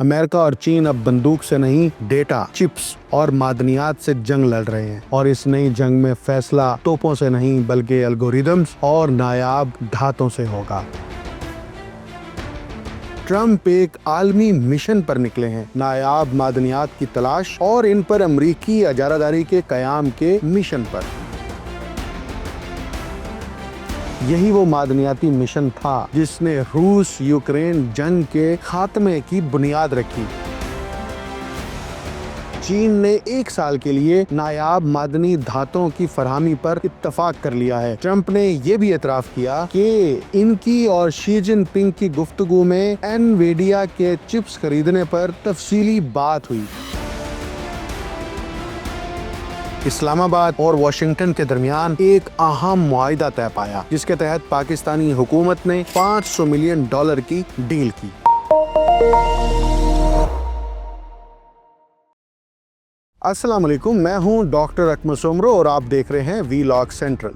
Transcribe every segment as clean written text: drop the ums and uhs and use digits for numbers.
امریکہ اور چین اب بندوق سے نہیں، ڈیٹا، چپس اور معدنیات سے جنگ لڑ رہے ہیں، اور اس نئی جنگ میں فیصلہ توپوں سے نہیں بلکہ الگوریدمز اور نایاب دھاتوں سے ہوگا۔ ٹرمپ ایک عالمی مشن پر نکلے ہیں، نایاب معدنیات کی تلاش اور ان پر امریکی اجارہ داری کے قیام کے مشن پر۔ یہی وہ معدنیاتی مشن تھا جس نے روس یوکرین جنگ کے خاتمے کی بنیاد رکھی۔ چین نے 1 سال کے لیے نایاب معدنی دھاتوں کی فراہمی پر اتفاق کر لیا ہے۔ ٹرمپ نے یہ بھی اعتراف کیا کہ ان کی اور شی جن پنگ کی گفتگو میں انویڈیا کے چپس خریدنے پر تفصیلی بات ہوئی۔ اسلام آباد اور واشنگٹن کے درمیان ایک اہم معاہدہ طے پایا، جس کے تحت پاکستانی حکومت نے $500 ملین کی ڈیل کی۔ السلام علیکم، میں ہوں ڈاکٹر اکمل سومرو اور آپ دیکھ رہے ہیں وی لاگ سینٹرل۔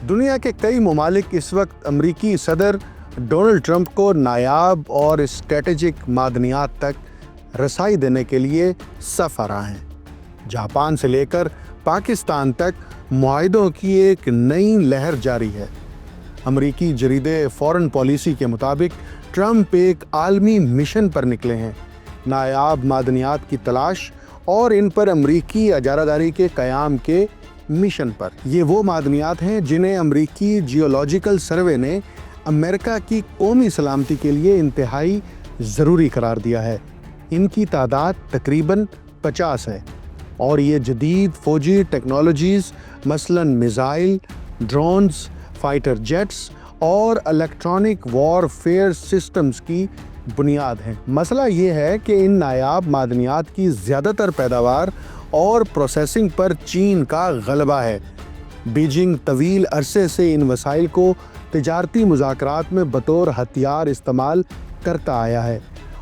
دنیا کے کئی ممالک اس وقت امریکی صدر ڈونلڈ ٹرمپ کو نایاب اور اسٹریٹجک معدنیات تک رسائی دینے کے لیے صف آرا ہیں۔ جاپان سے لے کر پاکستان تک معاہدوں کی ایک نئی لہر جاری ہے۔ امریکی جریدے فارن پالیسی کے مطابق ٹرمپ ایک عالمی مشن پر نکلے ہیں، نایاب معدنیات کی تلاش اور ان پر امریکی اجارہ داری کے قیام کے مشن پر۔ یہ وہ معدنیات ہیں جنہیں امریکی جیولوجیکل سروے نے امریکہ کی قومی سلامتی کے لیے انتہائی ضروری قرار دیا ہے۔ ان کی تعداد تقریباً 50 ہے، اور یہ جدید فوجی ٹیکنالوجیز مثلاً میزائل، ڈرونز، فائٹر جیٹس اور الیکٹرانک وار فیئر سسٹمز کی بنیاد ہیں۔ مسئلہ یہ ہے کہ ان نایاب معدنیات کی زیادہ تر پیداوار اور پروسیسنگ پر چین کا غلبہ ہے۔ بیجنگ طویل عرصے سے ان وسائل کو تجارتی مذاکرات میں بطور ہتھیار استعمال کرتا آیا ہے،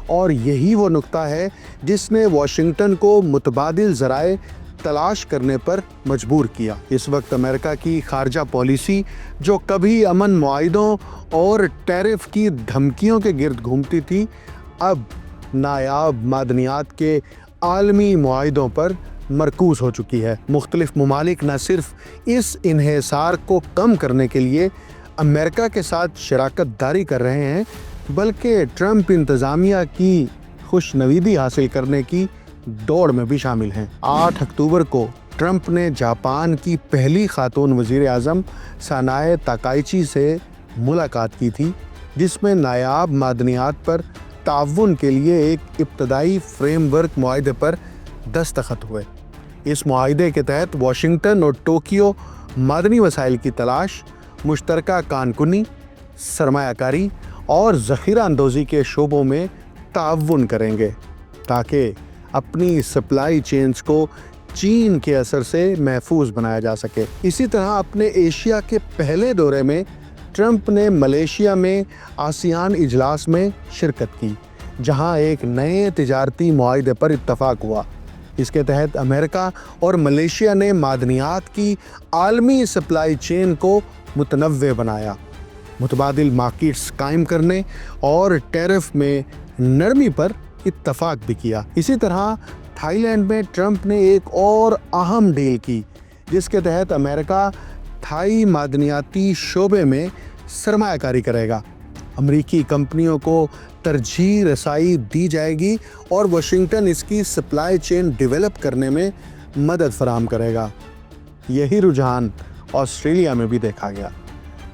اور یہی وہ نقطہ ہے جس نے واشنگٹن کو متبادل ذرائع تلاش کرنے پر مجبور کیا۔ اس وقت امریکہ کی خارجہ پالیسی، جو کبھی امن معاہدوں اور ٹیرف کی دھمکیوں کے گرد گھومتی تھی، اب نایاب معدنیات کے عالمی معاہدوں پر مرکوز ہو چکی ہے۔ مختلف ممالک نہ صرف اس انحصار کو کم کرنے کے لیے امریکہ کے ساتھ شراکت داری کر رہے ہیں، بلکہ ٹرمپ انتظامیہ کی خوشنویدی حاصل کرنے کی دوڑ میں بھی شامل ہیں۔ 8 اکتوبر کو ٹرمپ نے جاپان کی پہلی خاتون وزیر اعظم سانائے تاکائچی سے ملاقات کی تھی، جس میں نایاب معدنیات پر تعاون کے لیے ایک ابتدائی فریم ورک معاہدے پر دستخط ہوئے۔ اس معاہدے کے تحت واشنگٹن اور ٹوکیو معدنی وسائل کی تلاش، مشترکہ کان کنی، سرمایہ کاری اور ذخیرہ اندوزی کے شعبوں میں تعاون کریں گے، تاکہ اپنی سپلائی چینز کو چین کے اثر سے محفوظ بنایا جا سکے۔ اسی طرح اپنے ایشیا کے پہلے دورے میں ٹرمپ نے ملیشیا میں آسیان اجلاس میں شرکت کی، جہاں ایک نئے تجارتی معاہدے پر اتفاق ہوا۔ اس کے تحت امریکہ اور ملیشیا نے معدنیات کی عالمی سپلائی چین کو متنوع بنایا، متبادل مارکیٹس قائم کرنے اور ٹیرف میں نرمی پر اتفاق بھی کیا۔ اسی طرح تھائی لینڈ میں ٹرمپ نے ایک اور اہم ڈیل کی، جس کے تحت امریکہ تھائی معدنیاتی شعبے میں سرمایہ کاری کرے گا۔ امریکی کمپنیوں کو ترجیح رسائی دی جائے گی اور واشنگٹن اس کی سپلائی چین ڈیولپ کرنے میں مدد فراہم کرے گا۔ یہی رجحان آسٹریلیا میں بھی دیکھا گیا،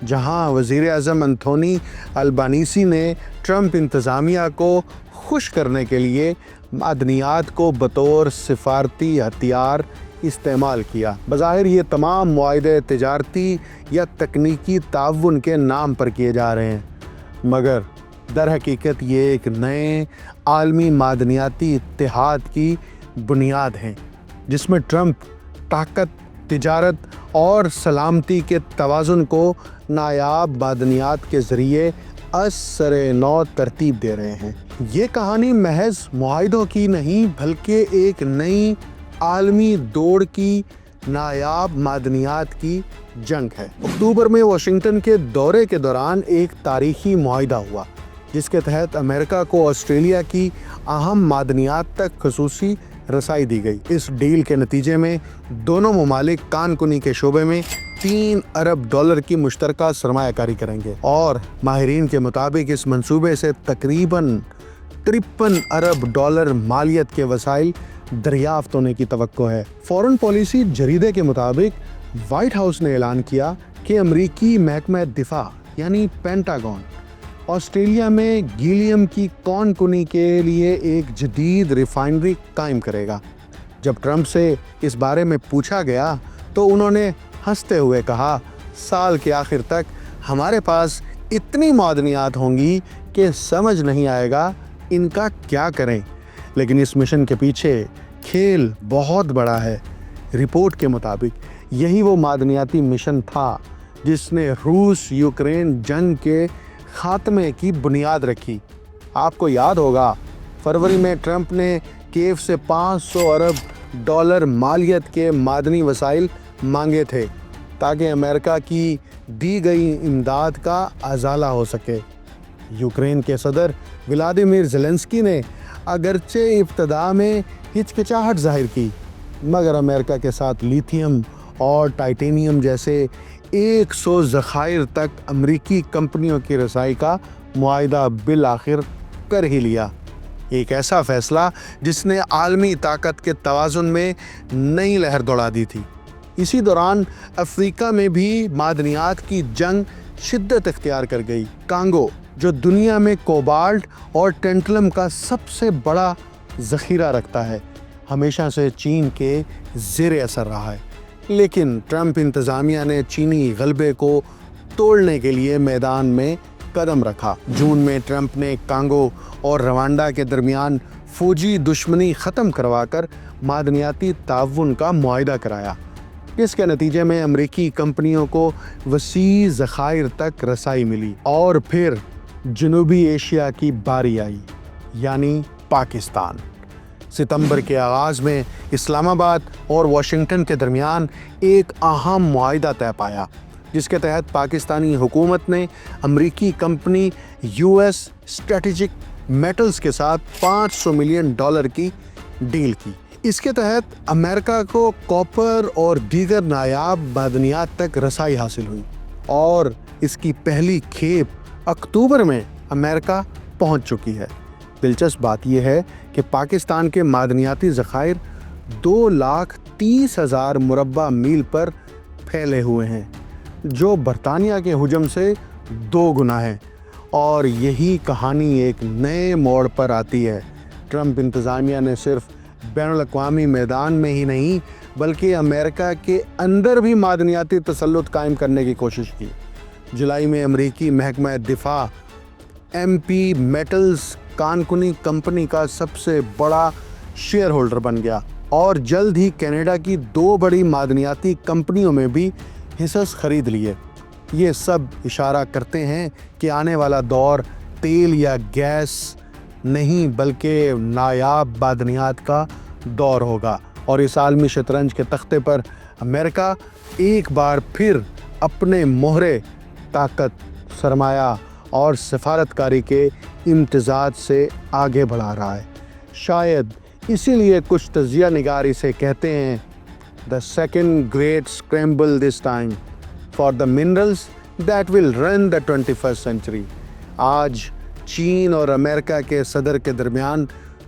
جہاں وزیر اعظم انتھونی البانیسی نے ٹرمپ انتظامیہ کو خوش کرنے کے لیے معدنیات کو بطور سفارتی ہتھیار استعمال کیا۔ بظاہر یہ تمام معاہدے تجارتی یا تکنیکی تعاون کے نام پر کیے جا رہے ہیں، مگر در حقیقت یہ ایک نئے عالمی معدنیاتی اتحاد کی بنیاد ہے، جس میں ٹرمپ طاقت، تجارت اور سلامتی کے توازن کو نایاب معدنیات کے ذریعے از سر نو ترتیب دے رہے ہیں۔ یہ کہانی محض معاہدوں کی نہیں بلکہ ایک نئی عالمی دوڑ کی، نایاب معدنیات کی جنگ ہے۔ اکتوبر میں واشنگٹن کے دورے کے دوران ایک تاریخی معاہدہ ہوا، جس کے تحت امریکہ کو آسٹریلیا کی اہم معدنیات تک خصوصی رسائی دی گئی۔ اس ڈیل کے نتیجے میں دونوں ممالک کان کنی کے شعبے میں $3 ارب کی مشترکہ سرمایہ کاری کریں گے، اور ماہرین کے مطابق اس منصوبے سے تقریباً $53 ارب مالیت کے وسائل دریافت ہونے کی توقع ہے۔ فورن پالیسی جریدے کے مطابق وائٹ ہاؤس نے اعلان کیا کہ امریکی محکمہ دفاع یعنی پینٹاگون آسٹریلیا میں گیلیم کی کان کنی کے لیے ایک جدید ریفائنری قائم کرے گا۔ جب ٹرمپ سے اس بارے میں پوچھا گیا تو انہوں نے ہنستے ہوئے کہا، سال کے آخر تک ہمارے پاس اتنی معدنیات ہوں گی کہ سمجھ نہیں آئے گا ان کا کیا کریں۔ لیکن اس مشن کے پیچھے کھیل بہت بڑا ہے۔ رپورٹ کے مطابق یہی وہ معدنیاتی مشن تھا جس نے روس یوکرین جنگ کے خاتمے کی بنیاد رکھی۔ آپ کو یاد ہوگا فروری میں ٹرمپ نے کیف سے $500 ارب مالیت کے معدنی وسائل مانگے تھے تاکہ امریکہ کی دی گئی امداد کا ازالہ ہو سکے۔ یوکرین کے صدر ولادیمیر زیلنسکی نے اگرچہ ابتدا میں ہچکچاہٹ ظاہر کی، مگر امریکہ کے ساتھ لیتھیم اور ٹائٹینیم جیسے 100 ذخائر تک امریکی کمپنیوں کی رسائی کا معاہدہ بالآخر کر ہی لیا۔ ایک ایسا فیصلہ جس نے عالمی طاقت کے توازن میں نئی لہر دوڑا دی تھی۔ اسی دوران افریقہ میں بھی معدنیات کی جنگ شدت اختیار کر گئی۔ کانگو جو دنیا میں کوبالٹ اور ٹینٹلم کا سب سے بڑا ذخیرہ رکھتا ہے، ہمیشہ سے چین کے زیر اثر رہا ہے، لیکن ٹرمپ انتظامیہ نے چینی غلبے کو توڑنے کے لیے میدان میں قدم رکھا۔ جون میں ٹرمپ نے کانگو اور روانڈا کے درمیان فوجی دشمنی ختم کروا کر معدنیاتی تعاون کا معاہدہ کرایا۔ اس کے نتیجے میں امریکی کمپنیوں کو وسیع ذخائر تک رسائی ملی، اور پھر جنوبی ایشیا کی باری آئی، یعنی پاکستان۔ ستمبر کے آغاز میں اسلام آباد اور واشنگٹن کے درمیان ایک اہم معاہدہ طے پایا، جس کے تحت پاکستانی حکومت نے امریکی کمپنی US اسٹریٹجک میٹلز کے ساتھ $500 ملین کی ڈیل کی۔ اس کے تحت امریکہ کو کاپر اور دیگر نایاب معدنیات تک رسائی حاصل ہوئی، اور اس کی پہلی کھیپ اکتوبر میں امریکہ پہنچ چکی ہے۔ دلچسپ بات یہ ہے کہ پاکستان کے معدنیاتی ذخائر 2,30,000 مربع میل پر پھیلے ہوئے ہیں، جو برطانیہ کے حجم سے 2 گنا ہے، اور یہی کہانی ایک نئے موڑ پر آتی ہے۔ ٹرمپ انتظامیہ نے صرف بین الاقوامی میدان میں ہی نہیں بلکہ امریکہ کے اندر بھی معدنیاتی تسلط قائم کرنے کی کوشش کی۔ جولائی میں امریکی محکمہ دفاع MP میٹلز کان کنی کمپنی کا سب سے بڑا شیئر ہولڈر بن گیا، اور جلد ہی کینیڈا کی 2 بڑی معدنیاتی کمپنیوں میں بھی حصص خرید لیے۔ یہ سب اشارہ کرتے ہیں کہ آنے والا دور تیل یا گیس نہیں بلکہ نایاب معدنیات کا دور ہوگا، اور اس عالمی شطرنج کے تختے پر امریکہ ایک بار پھر اپنے مہرے طاقت، سرمایہ اور سفارتکاری کے امتزاج سے آگے بڑھا رہا ہے۔ شاید اسی لیے کچھ تجزیہ نگار اسے کہتے ہیں the second great scramble this time for the minerals that will run the 21st century۔ آج چین اور امریکہ کے صدر کے درمیان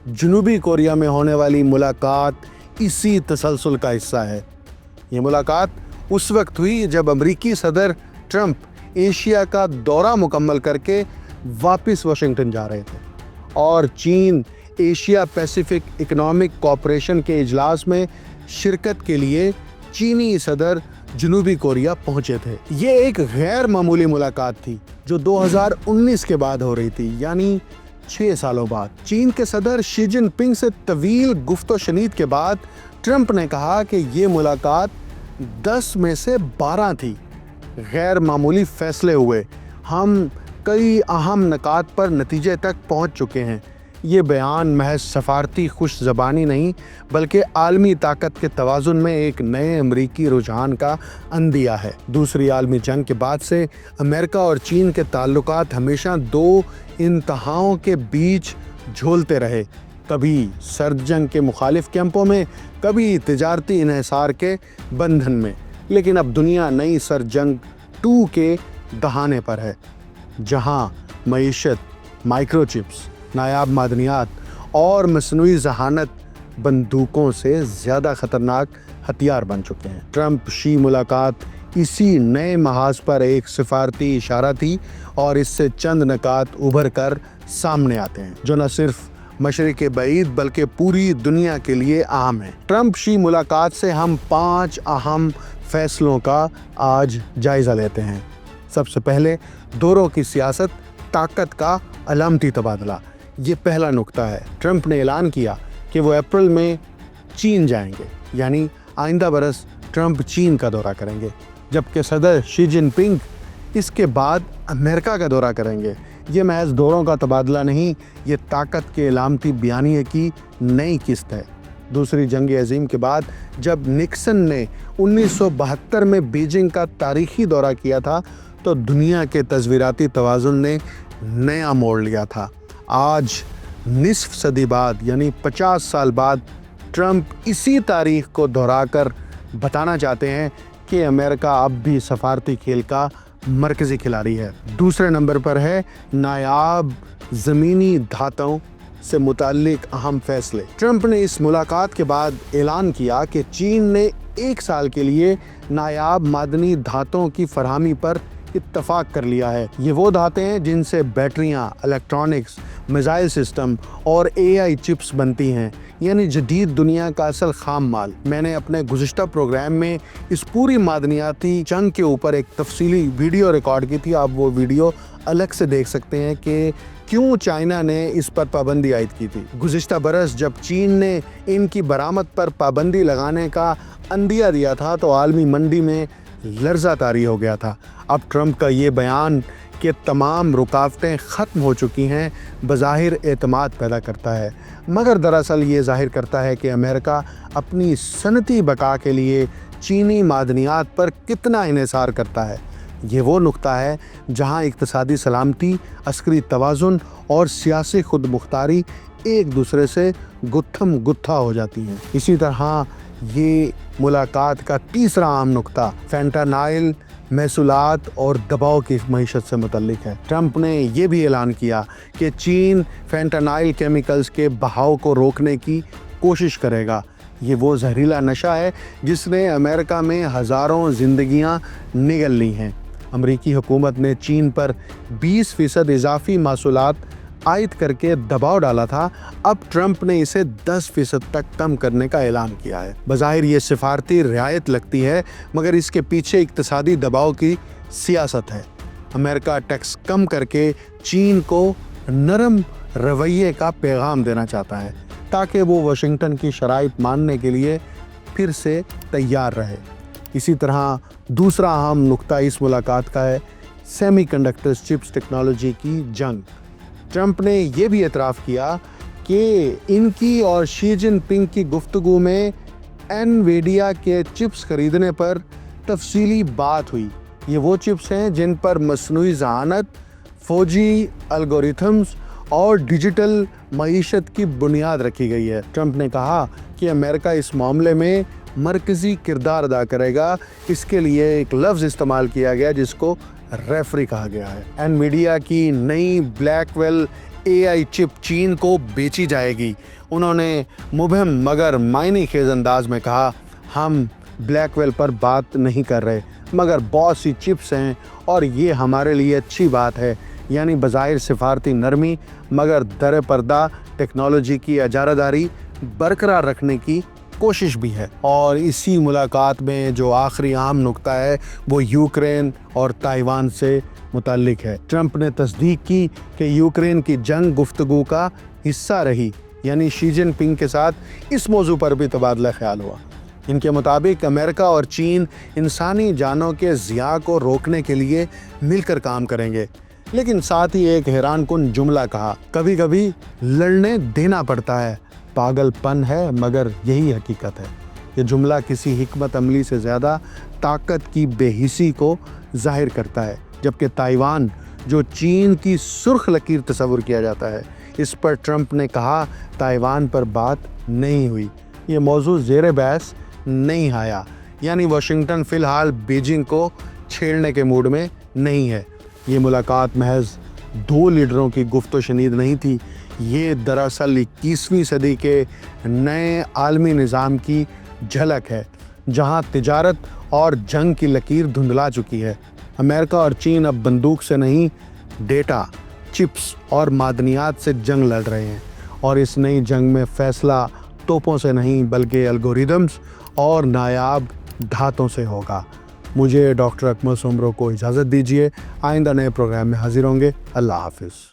جنوبی کوریا میں ہونے والی ملاقات اسی تسلسل کا حصہ ہے۔ یہ ملاقات اس وقت ہوئی جب امریکی صدر ٹرمپ ایشیا کا دورہ مکمل کر کے واپس واشنگٹن جا رہے تھے، اور چین ایشیا پیسیفک اکنامک کوآپریشن کے اجلاس میں شرکت کے لیے چینی صدر جنوبی کوریا پہنچے تھے۔ یہ ایک غیر معمولی ملاقات تھی جو 2019 کے بعد ہو رہی تھی، یعنی 6 سالوں بعد۔ چین کے صدر شی جن پنگ سے طویل گفت و شنید کے بعد ٹرمپ نے کہا کہ یہ ملاقات 10 میں سے 12 تھی۔ غیر معمولی فیصلے ہوئے، ہم کئی اہم نکات پر نتیجے تک پہنچ چکے ہیں۔ یہ بیان محض سفارتی خوش زبانی نہیں بلکہ عالمی طاقت کے توازن میں ایک نئے امریکی رجحان کا عندیہ ہے۔ دوسری عالمی جنگ کے بعد سے امریکہ اور چین کے تعلقات ہمیشہ دو انتہاؤں کے بیچ جھولتے رہے، کبھی سرد جنگ کے مخالف کیمپوں میں، کبھی تجارتی انحصار کے بندھن میں۔ لیکن اب دنیا نئی سرد جنگ 2 کے دہانے پر ہے، جہاں معیشت، مائکرو چپس، نایاب معدنیات اور مصنوعی ذہانت بندوقوں سے زیادہ خطرناک ہتھیار بن چکے ہیں۔ ٹرمپ شی ملاقات اسی نئے محاذ پر ایک سفارتی اشارہ تھی، اور اس سے چند نکات ابھر کر سامنے آتے ہیں جو نہ صرف مشرق بعید بلکہ پوری دنیا کے لیے اہم ہیں۔ ٹرمپ شی ملاقات سے ہم 5 اہم فیصلوں کا آج جائزہ لیتے ہیں۔ سب سے پہلے، دوروں کی سیاست، طاقت کا علامتی تبادلہ۔ یہ پہلا نقطہ ہے۔ ٹرمپ نے اعلان کیا کہ وہ اپریل میں چین جائیں گے، یعنی آئندہ برس ٹرمپ چین کا دورہ کریں گے، جبکہ صدر شی جن پنگ اس کے بعد امریکہ کا دورہ کریں گے۔ یہ محض دوروں کا تبادلہ نہیں، یہ طاقت کے علامتی بیانیے کی نئی قسط ہے۔ دوسری جنگ عظیم کے بعد جب نکسن نے 1972 میں بیجنگ کا تاریخی دورہ کیا تھا تو دنیا کے تصویراتی توازن نے نیا موڑ لیا تھا۔ آج نصف صدی بعد، یعنی 50 سال بعد، ٹرمپ اسی تاریخ کو دہرا کر بتانا چاہتے ہیں کہ امریکہ اب بھی سفارتی کھیل کا مرکزی کھلاڑی ہے۔ دوسرے نمبر پر ہے نایاب زمینی دھاتوں سے متعلق اہم فیصلے۔ ٹرمپ نے اس ملاقات کے بعد اعلان کیا کہ چین نے 1 سال کے لیے نایاب معدنی دھاتوں کی فراہمی پر اتفاق کر لیا ہے۔ یہ وہ دھاتیں ہیں جن سے بیٹریاں، الیکٹرانکس، میزائل سسٹم اور AI چپس بنتی ہیں، یعنی جدید دنیا کا اصل خام مال۔ میں نے اپنے گزشتہ پروگرام میں اس پوری معدنیاتی جنگ کے اوپر ایک تفصیلی ویڈیو ریکارڈ کی تھی، آپ وہ ویڈیو الگ سے دیکھ سکتے ہیں کہ کیوں چائنا نے اس پر پابندی عائد کی تھی۔ گزشتہ برس جب چین نے ان کی برآمد پر پابندی لگانے کا عندیہ دیا تھا تو عالمی منڈی میں لرزہ طاری ہو گیا تھا۔ اب ٹرمپ کا یہ بیان کہ تمام رکاوٹیں ختم ہو چکی ہیں بظاہر اعتماد پیدا کرتا ہے، مگر دراصل یہ ظاہر کرتا ہے کہ امریکہ اپنی صنعتی بقا کے لیے چینی معدنیات پر کتنا انحصار کرتا ہے۔ یہ وہ نقطہ ہے جہاں اقتصادی سلامتی، عسکری توازن اور سیاسی خود مختاری ایک دوسرے سے گتھم گتھا ہو جاتی ہیں۔ اسی طرح یہ ملاقات کا تیسرا اہم نقطہ فینٹانائل محصولات اور دباؤ کی معیشت سے متعلق ہے۔ ٹرمپ نے یہ بھی اعلان کیا کہ چین فینٹانائل کیمیکلز کے بہاؤ کو روکنے کی کوشش کرے گا۔ یہ وہ زہریلا نشہ ہے جس نے امریکہ میں ہزاروں زندگیاں نگل لی ہیں۔ امریکی حکومت نے چین پر 20% اضافی محصولات عائد کر کے دباؤ ڈالا تھا، اب ٹرمپ نے اسے 10% تک کم کرنے کا اعلان کیا ہے۔ بظاہر یہ سفارتی رعایت لگتی ہے، مگر اس کے پیچھے اقتصادی دباؤ کی سیاست ہے۔ امریکہ ٹیکس کم کر کے چین کو نرم رویے کا پیغام دینا چاہتا ہے تاکہ وہ واشنگٹن کی شرائط ماننے کے لیے پھر سے تیار رہے۔ اسی طرح دوسرا اہم نقطہ اس ملاقات کا ہے سیمی کنڈکٹرز چپس ٹیکنالوجی کی جنگ۔ ٹرمپ نے یہ بھی اعتراف کیا کہ ان کی اور شی جن پنگ کی گفتگو میں انویڈیا کے چپس خریدنے پر تفصیلی بات ہوئی۔ یہ وہ چپس ہیں جن پر مصنوعی ذہانت، فوجی الگوریتھمز اور ڈیجیٹل معیشت کی بنیاد رکھی گئی ہے۔ ٹرمپ نے کہا کہ امریکہ اس معاملے میں مرکزی کردار ادا کرے گا۔ اس کے لیے ایک لفظ استعمال کیا گیا جس کو ریفری کہا گیا ہے۔ انویڈیا کی نئی بلیکویل AI چپ چین کو بیچی جائے گی۔ انہوں نے مبہم مگر معنی خیز انداز میں کہا، ہم بلیکویل پر بات نہیں کر رہے، مگر بہت سی چپس ہیں اور یہ ہمارے لیے اچھی بات ہے۔ یعنی بظاہر سفارتی نرمی، مگر در پردہ ٹیکنالوجی کی اجارہ داری برقرار رکھنے کی کوشش بھی ہے۔ اور اسی ملاقات میں جو آخری اہم نقطہ ہے وہ یوکرین اور تائیوان سے متعلق ہے۔ ٹرمپ نے تصدیق کی کہ یوکرین کی جنگ گفتگو کا حصہ رہی، یعنی شی جن پنگ کے ساتھ اس موضوع پر بھی تبادلہ خیال ہوا۔ ان کے مطابق امریکہ اور چین انسانی جانوں کے ضیاع کو روکنے کے لیے مل کر کام کریں گے۔ لیکن ساتھ ہی ایک حیران کن جملہ کہا، کبھی کبھی لڑنے دینا پڑتا ہے، پاگل پن ہے مگر یہی حقیقت ہے۔ یہ جملہ کسی حکمت عملی سے زیادہ طاقت کی بے حسی کو ظاہر کرتا ہے، جبکہ تائیوان جو چین کی سرخ لکیر تصور کیا جاتا ہے، اس پر ٹرمپ نے کہا تائیوان پر بات نہیں ہوئی، یہ موضوع زیر بحث نہیں آیا۔ یعنی واشنگٹن فی الحال بیجنگ کو چھیڑنے کے موڈ میں نہیں ہے۔ یہ ملاقات محض دو لیڈروں کی گفت و شنید نہیں تھی، یہ دراصل 21ویں صدی کے نئے عالمی نظام کی جھلک ہے، جہاں تجارت اور جنگ کی لکیر دھندلا چکی ہے۔ امریکہ اور چین اب بندوق سے نہیں، ڈیٹا، چپس اور معدنیات سے جنگ لڑ رہے ہیں، اور اس نئی جنگ میں فیصلہ توپوں سے نہیں بلکہ الگوریدمز اور نایاب دھاتوں سے ہوگا۔ مجھے ڈاکٹر اکمل سومرو کو اجازت دیجیے، آئندہ نئے پروگرام میں حاضر ہوں گے۔ اللہ حافظ۔